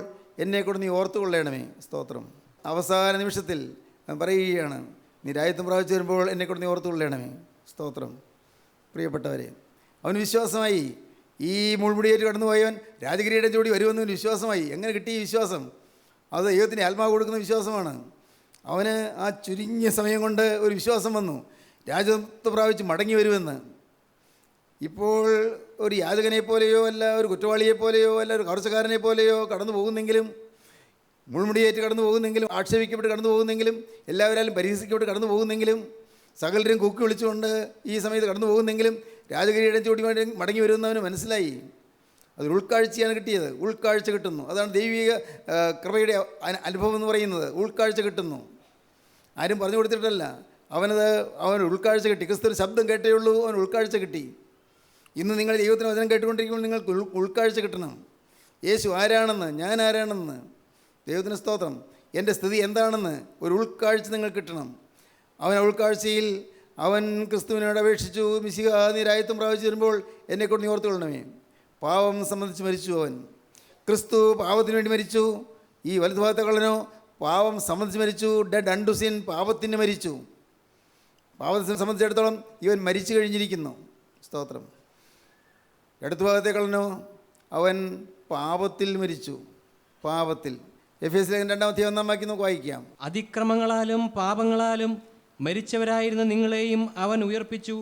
എന്നെക്കൂടെ നീ ഓർത്തുകൊള്ളണമേ. സ്തോത്രം. അവസാന നിമിഷത്തിൽ അവൻ പറയുകയാണ്, നീ രാജ്യത്വം പ്രാപിച്ചു വരുമ്പോൾ എന്നെക്കൂടെ നീ ഓർത്തുകൊള്ളണമേ. സ്തോത്രം. പ്രിയപ്പെട്ടവരെ, അവന് വിശ്വാസമായി. ഈ മുൾമുടിയേറ്റ് കടന്നുപോയവൻ രാജഗിരിയുടെ ജോഡി വരുമെന്നവന് വിശ്വാസമായി. എങ്ങനെ കിട്ടി ഈ വിശ്വാസം? അത് ദൈവത്തിന് ആത്മാവ് കൊടുക്കുന്ന വിശ്വാസമാണ്. അവന് ആ ചുരുങ്ങിയ സമയം കൊണ്ട് ഒരു വിശ്വാസം വന്നു, രാജത്വം പ്രാപിച്ച് മടങ്ങി വരുമെന്ന്. ഇപ്പോൾ ഒരു യാചകനെ പോലെയോ അല്ല, ഒരു കുറ്റവാളിയെ പോലെയോ അല്ല, ഒരു കവർച്ചക്കാരനെ പോലെയോ കടന്നു പോകുന്നെങ്കിലും, മുൾമുടിയേറ്റ് കടന്നു പോകുന്നെങ്കിലും, ആക്ഷേപിക്കപ്പെട്ട് കടന്നു പോകുന്നെങ്കിലും, എല്ലാവരും പരിഹസിക്കപ്പെട്ട് കടന്നു പോകുന്നെങ്കിലും, സകലരും കുക്കി വിളിച്ചുകൊണ്ട് ഈ സമയത്ത് കടന്നു പോകുന്നെങ്കിലും രാജഗിരിയുടെ ചൂടി മടങ്ങി വരുന്നവന് മനസ്സിലായി. അതൊരു ഉൾക്കാഴ്ചയാണ് കിട്ടിയത്. ഉൾക്കാഴ്ച കിട്ടുന്നു. അതാണ് ദൈവിക കൃപയുടെ അനുഭവം എന്ന് പറയുന്നത്. ഉൾക്കാഴ്ച കിട്ടുന്നു. ആരും പറഞ്ഞു കൊടുത്തിട്ടല്ല, അവന് ഉൾക്കാഴ്ച കിട്ടി. ക്രിസ്തു ശബ്ദം കേട്ടേ ഉള്ളൂ, അവന് ഉൾക്കാഴ്ച കിട്ടി. ഇന്ന് നിങ്ങൾ ദൈവത്തിന് വചനം കേട്ടുകൊണ്ടിരിക്കുമ്പോൾ നിങ്ങൾക്ക് ഉൾക്കാഴ്ച കിട്ടണം. യേശു ആരാണെന്ന്, ഞാൻ ആരാണെന്ന്, ദൈവത്തിന് സ്തോത്രം, എൻ്റെ സ്ഥിതി എന്താണെന്ന് ഒരു ഉൾക്കാഴ്ച നിങ്ങൾ കിട്ടണം. അവൻ ഉൾക്കാഴ്ചയിൽ അവൻ ക്രിസ്തുവിനോട് അപേക്ഷിച്ചു, മിശിഹ, നീ രാജ്യത്വം പ്രാപിച്ചു വരുമ്പോൾ എന്നെക്കൊണ്ട് നീ ഓർത്തുകൊള്ളണമേ. പാവം സംബന്ധിച്ച് മരിച്ചു അവൻ. ക്രിസ്തു പാവത്തിന് വേണ്ടി മരിച്ചു. ഈ വലതുഭാഗത്തെ കള്ളനോ പാവം സംബന്ധിച്ച് മരിച്ചു. ഡെഡ് അണ്ടു സിൻ, പാപത്തിന് മരിച്ചു. പാവത്തെ സംബന്ധിച്ചിടത്തോളം ഇവൻ മരിച്ചു കഴിഞ്ഞിരിക്കുന്നു. സ്തോത്രം. ഇടതുഭാഗത്തെ കള്ളനോ അവൻ പാപത്തിൽ മരിച്ചു. പാപത്തിൽ. എഫേസ്യ 2:1 നമുക്ക് വായിക്കാം. അതിക്രമങ്ങളാലും പാപങ്ങളാലും മരിച്ചവരായിരുന്ന നിങ്ങളെയും അവൻ ഉയർപ്പിച്ചു.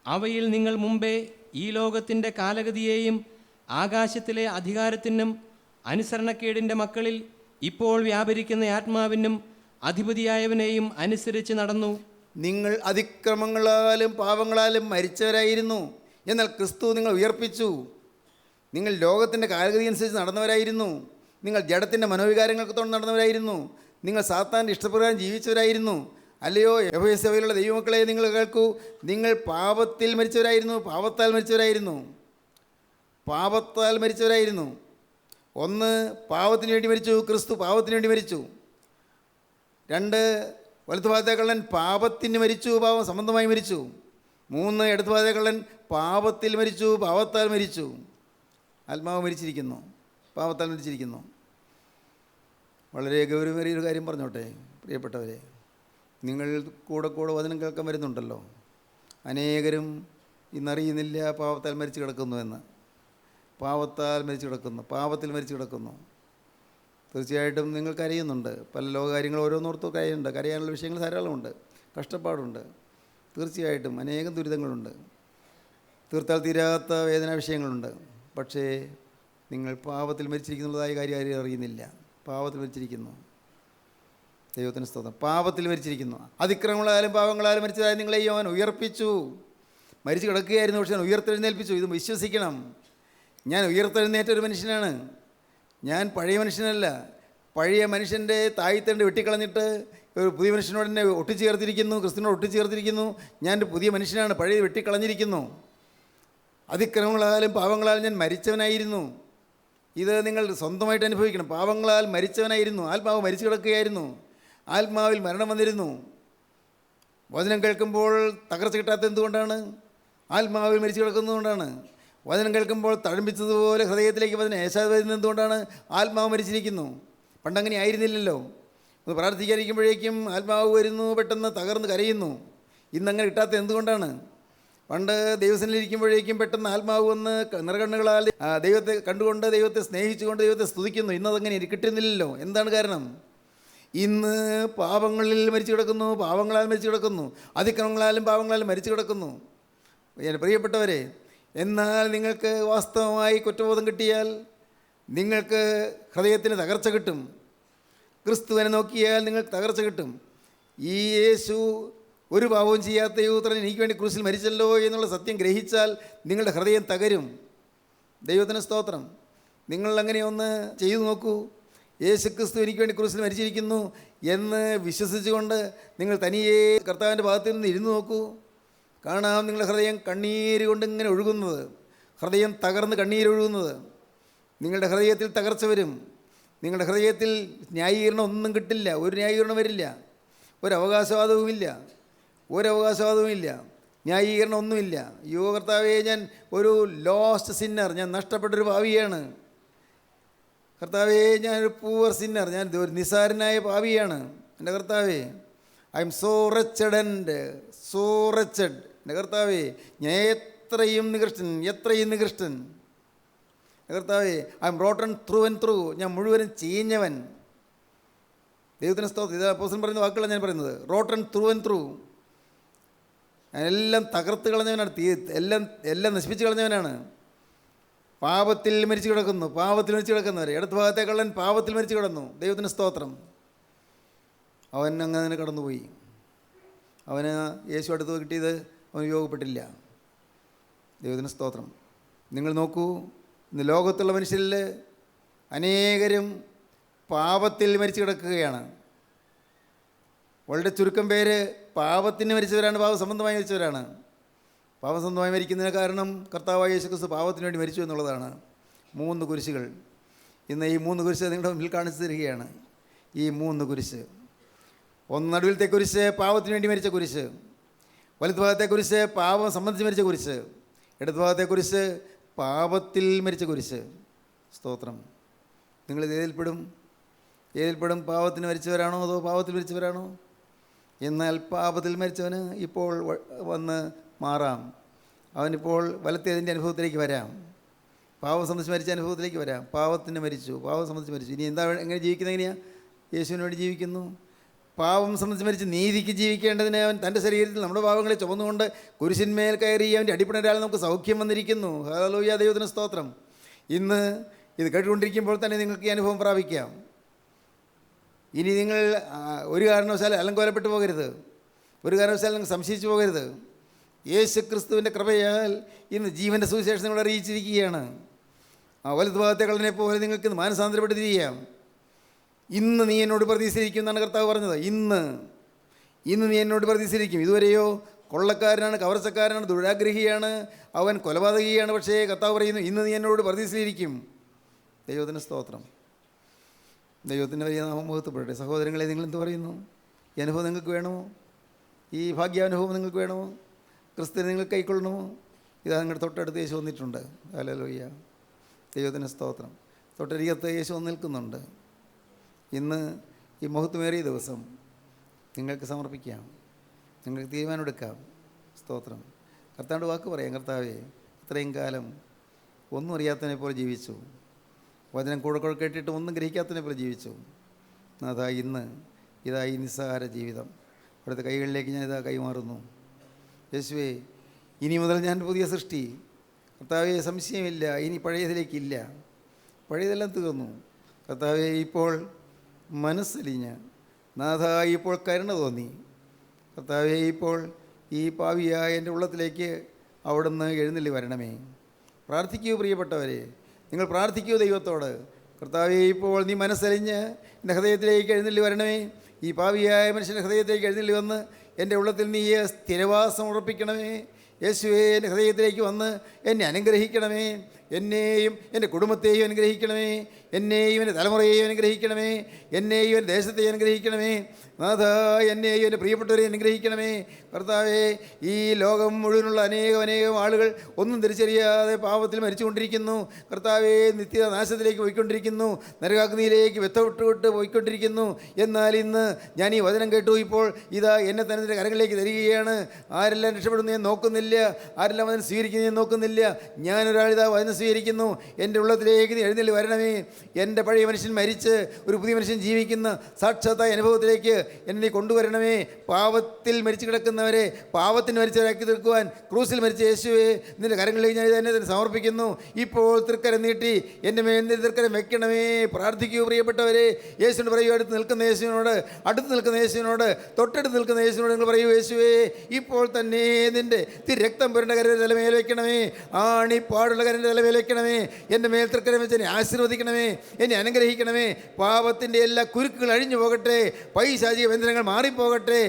അവയിൽ നിങ്ങൾ മുമ്പേ ഈ ലോകത്തിൻ്റെ കാലഗതിയെയും ആകാശത്തിലെ അധികാരത്തിനും അനുസരണക്കേടിൻ്റെ മക്കളിൽ ഇപ്പോൾ വ്യാപരിക്കുന്ന ആത്മാവിനും അധിപതിയായവനെയും അനുസരിച്ച് നടന്നു. നിങ്ങൾ അതിക്രമങ്ങളാലും പാപങ്ങളാലും മരിച്ചവരായിരുന്നു, എന്നാൽ ക്രിസ്തു നിങ്ങൾ ഉയർപ്പിച്ചു. നിങ്ങൾ ലോകത്തിൻ്റെ കാലഗതി അനുസരിച്ച് നടന്നവരായിരുന്നു. നിങ്ങൾ ജഡത്തിൻ്റെ മനോവികാരങ്ങൾക്ക് തൊണ്ട് നടന്നവരായിരുന്നു. നിങ്ങൾ സാത്താൻ്റെ ഇഷ്ടപ്രകാരം ജീവിച്ചവരായിരുന്നു. അല്ലയോ യഹോവയുടെ ദൈവമക്കളെ, നിങ്ങൾ കേൾക്കൂ. നിങ്ങൾ പാപത്തിൽ മരിച്ചവരായിരുന്നു. പാപത്താൽ മരിച്ചവരായിരുന്നു. പാപത്താൽ മരിച്ചവരായിരുന്നു. ഒന്ന്, പാപത്തിന് വേണ്ടി മരിച്ചു. ക്രിസ്തു പാപത്തിന് വേണ്ടി മരിച്ചു. 2, വലതുഭാഗത്തെ കള്ളൻ പാപത്തിന് മരിച്ചു, പാപം സംബന്ധമായി മരിച്ചു. 3, ഇടതുഭാഗത്തെ കള്ളൻ പാപത്തിൽ മരിച്ചു, പാപത്താൽ മരിച്ചു. ആത്മാവ് മരിച്ചിരിക്കുന്നു, പാപത്താൽ മരിച്ചിരിക്കുന്നു. വളരെ ഗൗരവമേറിയൊരു കാര്യം പറഞ്ഞോട്ടെ പ്രിയപ്പെട്ടവരെ, നിങ്ങൾ കൂടെ വചനം കേൾക്കാൻ വരുന്നുണ്ടല്ലോ. അനേകരും ഇന്നറിയുന്നില്ല പാപത്താൽ മരിച്ചു കിടക്കുന്നു എന്ന്. പാപത്താൽ മരിച്ചു കിടക്കുന്നു, പാപത്തിൽ മരിച്ചു കിടക്കുന്നു. തീർച്ചയായിട്ടും നിങ്ങൾ കരയുന്നുണ്ട്. പല ലോകകാര്യങ്ങൾ ഓരോന്നോർത്തും കരയുന്നുണ്ട്. കരയാനുള്ള വിഷയങ്ങൾ ധാരാളമുണ്ട്, കഷ്ടപ്പാടുണ്ട്. തീർച്ചയായിട്ടും അനേകം ദുരിതങ്ങളുണ്ട്, തീർത്താൽ തീരാത്ത വേദനാ വിഷയങ്ങളുണ്ട്. പക്ഷേ നിങ്ങൾ പാപത്തിൽ മരിച്ചിരിക്കുന്നതായ കാര്യം ആരും അറിയുന്നില്ല. പാപത്തിൽ മരിച്ചിരിക്കുന്നു. ദൈവത്തിന് സ്തോത്രം. പാപത്തിൽ മരിച്ചിരിക്കുന്നു. അതിക്രമങ്ങളാലും പാപങ്ങളാലും മരിച്ചതായി നിങ്ങളെയും അവൻ ഉയർപ്പിച്ചു. മരിച്ചു കിടക്കുകയായിരുന്നു, പക്ഷേ ഉയർത്തെഴുന്നേൽപ്പിച്ചു. ഇത് വിശ്വസിക്കണം. ഞാൻ ഉയർത്തെഴുന്നേറ്റ ഒരു മനുഷ്യനാണ്. ഞാൻ പഴയ മനുഷ്യനല്ല. പഴയ മനുഷ്യൻ്റെ തായ്തണ്ട് വെട്ടിക്കളഞ്ഞിട്ട് ഒരു പുതിയ മനുഷ്യനോട് എന്നെ ഒട്ടിച്ചേർത്തിരിക്കുന്നു, ക്രിസ്തുവിനോട് ഒട്ടിച്ചേർത്തിരിക്കുന്നു. ഞാനൊരു പുതിയ മനുഷ്യനാണ്, പഴയ വെട്ടിക്കളഞ്ഞിരിക്കുന്നു. അതിക്രമങ്ങളാലും പാപങ്ങളാലും ഞാൻ മരിച്ചവനായിരുന്നു. ഇത് നിങ്ങൾ സ്വന്തമായിട്ട് അനുഭവിക്കണം. പാപങ്ങളാൽ മരിച്ചവനായിരുന്നു, ആത്മാവ് മരിച്ചു കിടക്കുകയായിരുന്നു, ആത്മാവിൽ മരണം വന്നിരുന്നു. വചനം കേൾക്കുമ്പോൾ തകർച്ച കിട്ടാത്ത എന്തുകൊണ്ടാണ്? ആത്മാവിൽ മരിച്ചു കിടക്കുന്നതുകൊണ്ടാണ്. വചനം കേൾക്കുമ്പോൾ തഴമ്പിച്ചതുപോലെ ഹൃദയത്തിലേക്ക് വചനം ഏശാതെ വരുന്നത് എന്തുകൊണ്ടാണ്? ആത്മാവ് മരിച്ചിരിക്കുന്നു. പണ്ടങ്ങനെ ആയിരുന്നില്ലല്ലോ. ഒന്ന് പ്രാർത്ഥിക്കാതിരിക്കുമ്പോഴേക്കും ആത്മാവ് വരുന്നു, പെട്ടെന്ന് തകർന്ന് കരയുന്നു. ഇന്നങ്ങനെ കിട്ടാത്ത എന്തുകൊണ്ടാണ്? പണ്ട് ദൈവസന്നിധിയിലിരിക്കുമ്പോഴേക്കും പെട്ടെന്ന് ആത്മാവ് വന്ന് നിറകണ്ണുകളാൽ ദൈവത്തെ കണ്ടുകൊണ്ട്, ദൈവത്തെ സ്നേഹിച്ചുകൊണ്ട് ദൈവത്തെ സ്തുതിക്കുന്നു. ഇന്നതങ്ങനെ കിട്ടുന്നില്ലല്ലോ. എന്താണ് കാരണം? ഇന്ന് പാപങ്ങളിൽ മരിച്ചു കിടക്കുന്നു, പാപങ്ങളാൽ മരിച്ചു കിടക്കുന്നു, അതിക്രമങ്ങളാലും പാപങ്ങളാലും മരിച്ചു കിടക്കുന്നു. പ്രിയപ്പെട്ടവരെ, എന്നാൽ നിങ്ങൾക്ക് വാസ്തവമായി കുറ്റബോധം കിട്ടിയാൽ നിങ്ങൾക്ക് ഹൃദയത്തിന് തകർച്ച കിട്ടും. ക്രിസ്തുവിനെ നോക്കിയാൽ നിങ്ങൾക്ക് തകർച്ച കിട്ടും. ഈ യേശു ഒരു പാപവും ചെയ്യാത്ത യൂത്രൻ എനിക്ക് വേണ്ടി ക്രൂസിൽ മരിച്ചല്ലോ എന്നുള്ള സത്യം ഗ്രഹിച്ചാൽ നിങ്ങളുടെ ഹൃദയം തകരും. ദൈവത്തിന് സ്തോത്രം. നിങ്ങൾ അങ്ങനെ ഒന്ന് ചെയ്തു നോക്കൂ. യേശു ക്രിസ്തു എനിക്ക് വേണ്ടി ക്രൂസിൽ മരിച്ചിരിക്കുന്നു എന്ന് വിശ്വസിച്ചുകൊണ്ട് നിങ്ങൾ തനിയെ കർത്താവിൻ്റെ ഭാഗത്തിൽ നിന്ന് ഇരുന്ന് നോക്കൂ. കാണാം നിങ്ങളുടെ ഹൃദയം കണ്ണീര് കൊണ്ട് ഇങ്ങനെ ഒഴുകുന്നത്, ഹൃദയം തകർന്ന് കണ്ണീരൊഴുകുന്നത്. നിങ്ങളുടെ ഹൃദയത്തിൽ തകർച്ച വരും. നിങ്ങളുടെ ഹൃദയത്തിൽ ന്യായീകരണം ഒന്നും കിട്ടില്ല. ഒരു ന്യായീകരണം വരില്ല. ഒരവകാശവാദവുമില്ല. ന്യായീകരണം ഒന്നുമില്ല. യോ കർത്താവേ, ഞാൻ ഒരു ലോസ്റ്റ് സിന്നർ, ഞാൻ നഷ്ടപ്പെട്ടൊരു പാപിയാണ്. കർത്താവേ, ഞാനൊരു പൂവർ സിന്നർ, ഞാൻ ഒരു നിസ്സാരനായ പാപിയാണ്. എൻ്റെ കർത്താവേ, ഐ എം സോ റച്ചഡ് എൻ്റെ കർത്താവേ, ഞാൻ എത്രയും നികൃഷ്ടൻ. കർത്താവേ, I M rotten through and through, ഞാൻ മുഴുവനും ചീഞ്ഞവൻ. ദൈവത്തിന് സ്തോത്രം. ഇത് അപ്പോസ്തലൻ പറയുന്ന വാക്കുകളാണ് ഞാൻ പറയുന്നത്. റോട്ടൺ ത്രൂ ആൻഡ് ത്രൂ, എല്ലാം തകർത്ത് കളഞ്ഞവനാണ്, എല്ലാം നശിപ്പിച്ച് കളഞ്ഞവനാണ്. പാപത്തിൽ മരിച്ചു കിടക്കുന്നവർ. ഇടത്ത് ഭാഗത്തെ കള്ളൻ പാപത്തിൽ മരിച്ചു കിടന്നു. ദൈവത്തിന് സ്തോത്രം. അവൻ അങ്ങനെ കടന്നുപോയി. അവന് യേശു അടുത്ത് കിട്ടിയത് അവൻ ഉപയോഗപ്പെട്ടില്ല. ദൈവത്തിന് സ്തോത്രം. നിങ്ങൾ നോക്കൂ, ഇന്ന് ലോകത്തുള്ള മനുഷ്യരിൽ അനേകരും പാപത്തിൽ മരിച്ചു കിടക്കുകയാണ്. വളരെ ചുരുക്കം പേര് പാപത്തിന് മരിച്ചവരാണ്, പാപസംബന്ധമായി മരിച്ചവരാണ്. പാപസംബന്ധമായി മരിക്കുന്നതിന് കാരണം കർത്താവായ യേശു ക്രിസ്തു പാപത്തിന് വേണ്ടി മരിച്ചു എന്നുള്ളതാണ്. 3 കുരിശുകൾ. ഇന്ന് ഈ 3 കുരിശ് നിങ്ങളുടെ മുമ്പിൽ കാണിച്ചു തരികയാണ്. ഈ 3 കുരിശ്. നടുവിലത്തെ കുരിശ് പാപത്തിന് വേണ്ടി മരിച്ച കുരിശ്, വലതു ഭാഗത്തെ കുരിശ് പാപം സംബന്ധിച്ച് മരിച്ച കുരിശ്, ഇടതു ഭാഗത്തെ കുരിശ് പാപത്തിൽ മരിച്ച കുരിശ്. സ്തോത്രം. നിങ്ങളിത് ഏതിൽപ്പെടും? പാപത്തിന് മരിച്ചവരാണോ അതോ പാപത്തിൽ മരിച്ചവരാണോ? എന്നാൽ പാപത്തിൽ മരിച്ചവന് ഇപ്പോൾ വന്ന് മാറാം. അവനിപ്പോൾ വലത്തേതിൻ്റെ അനുഭവത്തിലേക്ക് വരാം. പാപം സംബന്ധിച്ച് മരിച്ച അനുഭവത്തിലേക്ക് വരാം. പാപത്തിന് മരിച്ചു, പാപം സംബന്ധിച്ച് മരിച്ചു. ഇനി എങ്ങനെ ജീവിക്കുന്നത്? എങ്ങനെയാണ്? യേശുവിന് വേണ്ടി ജീവിക്കുന്നു. പാപം സംബന്ധിച്ച് മരിച്ച് നീതിക്ക് ജീവിക്കേണ്ടതിന് അവൻ തൻ്റെ ശരീരത്തിൽ നമ്മുടെ പാപങ്ങളെ ചുമന്നുകൊണ്ട് കുരിശിന്മേൽ കയറി അവൻ്റെ അടിപ്പിണരാൽ നമുക്ക് സൗഖ്യം വന്നിരിക്കുന്നു. ഹല്ലേലൂയ, ദൈവത്തിന് സ്തോത്രം. ഇന്ന് ഇത് കേട്ടുകൊണ്ടിരിക്കുമ്പോൾ തന്നെ നിങ്ങൾക്ക് ഈ അനുഭവം പ്രാപിക്കാം. ഇനി നിങ്ങൾ ഒരു കാരണവശാലും അലങ്കോലപ്പെട്ടു പോകരുത്. ഒരു കാരണവശാലും നിങ്ങൾ സംശയിച്ചു പോകരുത്. യേശു ക്രിസ്തുവിൻ്റെ കൃപയാൽ ഇന്ന് ജീവൻ്റെ സുവിശേഷം നിങ്ങൾ അറിയിച്ചിരിക്കുകയാണ്. ആ വലതു ഭാഗത്തെ കള്ളനെ പോലെ നിങ്ങൾക്ക് ഇന്ന് മാനസാന്തരപ്പെട്ടിരിക്കാം. ഇന്ന് നീ എന്നോട് പ്രതിസരിക്കും എന്നാണ് കർത്താവ് പറഞ്ഞത്. ഇന്ന് നീ എന്നോട് പ്രതിസരിക്കും. ഇതുവരെയോ കൊള്ളക്കാരനാണ്, കവർച്ചക്കാരനാണ്, ദുരാഗ്രഹിയാണ്, അവൻ കൊലപാതകിയാണ്. പക്ഷേ കർത്താവ് പറയുന്നു, ഇന്ന് നീ എന്നോട് പ്രതിസരിക്കും. ദൈവത്തിന് സ്തോത്രം. ദൈവത്തിൻ്റെ വലിയ നാമം മഹത്വപ്പെടട്ടെ. സഹോദരങ്ങളെ, നിങ്ങൾ എന്ത് പറയുന്നു? ഈ അനുഭവം നിങ്ങൾക്ക് വേണമോ? ഈ ഭാഗ്യാനുഭവം നിങ്ങൾക്ക് വേണമോ? ക്രിസ്തുവിനെ നിങ്ങൾ കൈക്കൊള്ളണമോ? ഇതാ നിങ്ങളുടെ തൊട്ടടുത്ത് യേശു വന്നിട്ടുണ്ട്. ഹല്ലേലൂയ, ദൈവത്തിന് സ്തോത്രം. തൊട്ടരികത്ത് യേശു വന്ന് നിൽക്കുന്നുണ്ട്. ഇന്ന് ഈ മഹത്വമേറിയ ദിവസം നിങ്ങൾക്ക് സമർപ്പിക്കാം, നിങ്ങൾക്ക് തീരുമാനമെടുക്കാം. സ്തോത്രം. കർത്താവിൻ്റെ വാക്ക് പറയാം. കർത്താവേ, ഇത്രയും കാലം ഒന്നും അറിയാത്തതിനെ പോലെ ജീവിച്ചു, വചനം കൂടെ കേട്ടിട്ട് ഒന്നും ഗ്രഹിക്കാത്തതിനെ പോലെ ജീവിച്ചു. അതാ ഇന്ന് ഈ നിസ്സാര ജീവിതം അവിടുത്തെ കൈകളിലേക്ക് ഞാൻ കൈമാറുന്നു. യേശുവേ, ഇനി മുതൽ ഞാൻ പുതിയ സൃഷ്ടി. കർത്താവേ, സംശയമില്ല, ഇനി പഴയതിലേക്കില്ല. പഴയതെല്ലാം തീർന്നു. കർത്താവേ, ഇപ്പോൾ മനസ്സലിഞ്ഞ് നാഥ ഇപ്പോൾ കരുണ തോന്നി. കർത്താവേ, ഇപ്പോൾ ഈ പാവിയായ എൻ്റെ ഉള്ളത്തിലേക്ക് അവിടുന്ന് എഴുന്നള്ളി വരണമേ. പ്രാർത്ഥിക്കൂ പ്രിയപ്പെട്ടവരെ, നിങ്ങൾ പ്രാർത്ഥിക്കൂ ദൈവത്തോട്. കർത്താവേ, ഇപ്പോൾ നീ മനസ്സലിഞ്ഞ് എൻ്റെ ഹൃദയത്തിലേക്ക് എഴുന്നള്ളി വരണമേ. ഈ പാവിയായ മനുഷ്യൻ്റെ ഹൃദയത്തിലേക്ക് എഴുന്നള്ളി വന്ന് എൻ്റെ ഉള്ളത്തിൽ നീ സ്ഥിരവാസം ഉറപ്പിക്കണമേ. യേശുവേ, എൻ്റെ ഹൃദയത്തിലേക്ക് വന്ന് എന്നെ അനുഗ്രഹിക്കണമേ. എന്നെയും എൻ്റെ കുടുംബത്തെയും അനുഗ്രഹിക്കണമേ. എന്നെയും എൻ്റെ തലമുറയെയും അനുഗ്രഹിക്കണമേ. എന്നെയും എൻ്റെ ദേശത്തെയും അനുഗ്രഹിക്കണമേ. നാഥ, എന്നെയും എൻ്റെ പ്രിയപ്പെട്ടവരെ അനുഗ്രഹിക്കണമേ. കർത്താവേ, ഈ ലോകം മുഴുവനുള്ള അനേകം ആളുകൾ ഒന്നും തിരിച്ചറിയാതെ പാപത്തിൽ മരിച്ചുകൊണ്ടിരിക്കുന്നു. കർത്താവേ, നിത്യനാശത്തിലേക്ക് പോയിക്കൊണ്ടിരിക്കുന്നു, നരകാഗ്നിയിലേക്ക് വെത്തവിട്ടുവിട്ട് പോയിക്കൊണ്ടിരിക്കുന്നു. എന്നാൽ ഇന്ന് ഞാൻ ഈ വചനം കേട്ടു. ഇപ്പോൾ ഇതാ എന്നെ തന്നെ നിന്റെ കരങ്ങളിലേക്ക് തരികയാണ്. ആരെല്ലാം രക്ഷപ്പെടുന്നു ഞാൻ നോക്കുന്നില്ല, ആരെല്ലാം വചനം സ്വീകരിക്കുന്നു ഞാൻ നോക്കുന്നില്ല. ഞാനൊരാളിതാ വചനം സ്വീകരിക്കുന്നു. എൻ്റെ ഉള്ളത്തിലേക്ക് നീ എഴുന്നള്ളി വരണമേ. എൻ്റെ പഴയ മനുഷ്യൻ മരിച്ച് ഒരു പുതിയ മനുഷ്യൻ ജീവിക്കുന്ന സാക്ഷാത്തായ അനുഭവത്തിലേക്ക് എന്നെ കൊണ്ടുവരണമേ. പാപത്തിൽ മരിച്ചു കിടക്കുന്നവരെ പാപത്തിന് മരിച്ചവരാക്കി തീർക്കുവാൻ ക്രൂസിൽ മരിച്ച യേശുവേ, നിന്റെ കരങ്ങളിലേക്ക് ഞാൻ തന്നെ സമർപ്പിക്കുന്നു. ഇപ്പോൾ തൃക്കരം നീട്ടി എൻ്റെ മേൽ തൃക്കരം വെക്കണമേ. പ്രാർത്ഥിക്കൂ പ്രിയപ്പെട്ടവരെ. യേശുവിനോട് പറയൂ, അടുത്ത് നിൽക്കുന്ന യേശുവിനോട്, തൊട്ടടുത്ത് നിൽക്കുന്ന യേശുവിനോട് നിങ്ങൾ പറയൂ, യേശുവേ, ഇപ്പോൾ തന്നെ നിൻ്റെ രക്തം പുരണ്ട കരയുടെ തലമേൽ വെക്കണമേ. ആണിപ്പാടുള്ള കരൻ്റെ തലമേൽ വെക്കണമേ. എൻ്റെ മേൽ തൃക്കരം വെച്ച് എന്നെ ആശീർവദിക്കണമേ, എന്നെ അനുഗ്രഹിക്കണമേ. പാപത്തിൻ്റെ എല്ലാ കുരുക്കുകൾ അഴിഞ്ഞു പോകട്ടെ, പൈശാചിക ബന്ധനങ്ങൾ മാറിപ്പോകട്ടെ,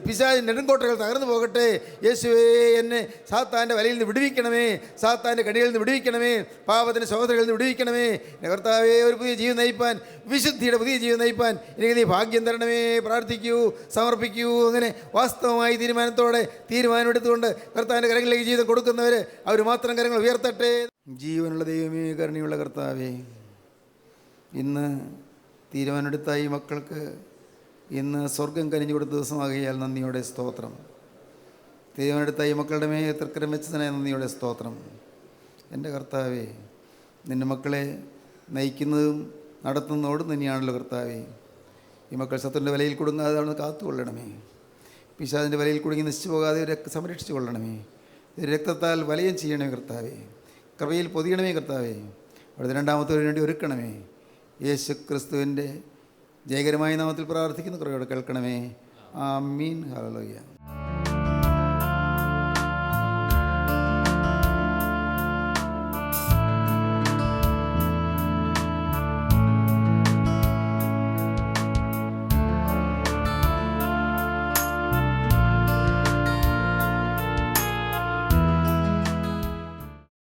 പിശാചിന്റെ നെടുങ്കോട്ടകൾ തകർന്നു പോകട്ടെ. യേശുവേ, എന്നെ സാത്താൻ്റെ വലയിൽ നിന്ന് വിടുവിക്കണമേ, സാത്താൻ്റെ കടികളിൽ നിന്ന് വിടുവിക്കണമേ, പാപത്തിൻ്റെ സഹോദരങ്ങളിൽ നിന്ന് വിടുവിക്കണമേ. കർത്താവേ, ഒരു പുതിയ ജീവൻ നയിപ്പാൻ, വിശുദ്ധിയുടെ പുതിയ ജീവൻ നയിപ്പാൻ എനിക്ക് നീ ഭാഗ്യം തരണമേ. പ്രാർത്ഥിക്കൂ, സമർപ്പിക്കൂ. അങ്ങനെ വാസ്തവമായി തീരുമാനമെടുത്തുകൊണ്ട് കർത്താവിൻ്റെ കരങ്ങളിലേക്ക് ജീവിതം കൊടുക്കുന്നവർ അവർ മാത്രം കരങ്ങൾ ഉയർത്തട്ടെ. ജീവനുള്ള ദൈവമേ, കരുണയുള്ള കർത്താവേ, ഇന്ന് തീരുമാനമെടുത്ത ഈ മക്കൾക്ക് ഇന്ന് സ്വർഗം കനിഞ്ഞു കൊടുത്ത ദിവസമാകിയാൽ നന്ദിയോടെ സ്തോത്രം. തീരുമാനമെടുത്ത ഈ മക്കളുടെ മേൽ തൃക്കരം വെച്ചതിനായി നന്ദിയോടെ സ്തോത്രം. എൻ്റെ കർത്താവേ, നിൻ്റെ മക്കളെ നയിക്കുന്നതും നടത്തുന്നതോടും തന്നെയാണല്ലോ കർത്താവേ. ഈ മക്കൾ ശത്രുവിൻ്റെ വലയിൽ കുടുങ്ങാതെ അവിടെ കാത്തുകൊള്ളണമേ. പിശാചിൻ്റെ വലയിൽ കുടുങ്ങി നശിച്ചു പോകാതെ സംരക്ഷിച്ചു കൊള്ളണമേ. രക്തത്താൽ വലയം ചെയ്യണമേ കർത്താവേ. കൃപയിൽ പൊതിയണമേ കർത്താവേ. അവിടുത്തെ രണ്ടാമത്തേതിനു വേണ്ടി ഒരുക്കണമേ. യേശു ക്രിസ്തുവിൻ്റെ ജയകരമായ നാമത്തിൽ പ്രാർത്ഥിക്കുന്ന കൃപയോടെ കേൾക്കണമേ. ആമീൻ. ഹല്ലേലൂയ.